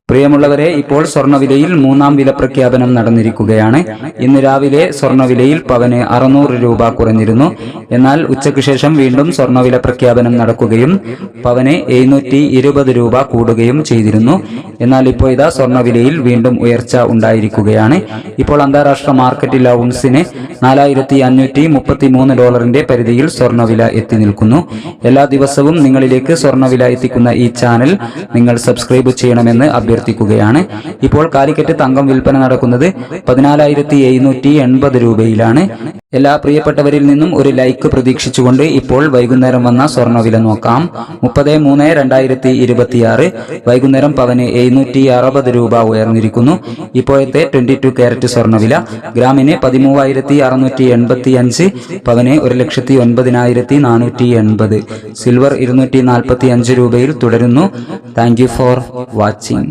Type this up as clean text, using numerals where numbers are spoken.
പ്രിയമുള്ളവരെ, ഇപ്പോൾ സ്വർണ്ണവിലയിൽ മൂന്നാം വില പ്രഖ്യാപനം നടന്നിരിക്കുകയാണ്. ഇന്ന് രാവിലെ സ്വർണ്ണവിലയിൽ പവന് 600 രൂപ കുറഞ്ഞിരുന്നു. എന്നാൽ ഉച്ചയ്ക്ക് ശേഷം വീണ്ടും സ്വർണ്ണവില പ്രഖ്യാപനം നടക്കുകയും പവന് 720 രൂപ കൂടുകയും ചെയ്തിരുന്നു. എന്നാൽ ഇപ്പോൾ ഇതാ സ്വർണ്ണവിലയിൽ വീണ്ടും ഉയർച്ച ഉണ്ടായിരിക്കുകയാണ്. ഇപ്പോൾ അന്താരാഷ്ട്ര മാർക്കറ്റിൽ ഔൺസിന് $4,533 പരിധിയിൽ സ്വർണ്ണവില എത്തി നിൽക്കുന്നു. എല്ലാ ദിവസവും നിങ്ങളിലേക്ക് സ്വർണ്ണവില എത്തിക്കുന്ന ഈ ചാനൽ നിങ്ങൾ സബ്സ്ക്രൈബ് ചെയ്യണമെന്ന് അഭ്യർത്ഥിക്കുകയാണ്. ഇപ്പോൾ കാലിക്കറ്റ് തങ്കം വിൽപ്പന നടക്കുന്നത് 14,780 രൂപയിലാണ്. എല്ലാ പ്രിയപ്പെട്ടവരിൽ നിന്നും ഒരു ലൈക്ക് പ്രതീക്ഷിച്ചുകൊണ്ട് ഇപ്പോൾ വൈകുന്നേരം വന്ന സ്വർണ്ണവില നോക്കാം. 30/3/2026 വൈകുന്നേരം പവന് 760 രൂപ ഉയർന്നിരിക്കുന്നു. ഇപ്പോഴത്തെ 22 കാരറ്റ് സ്വർണ്ണവില ഗ്രാമിന് 13,685, പവന് 1,09,480. സിൽവർ 245 രൂപയിൽ തുടരുന്നു. Thank you for watching.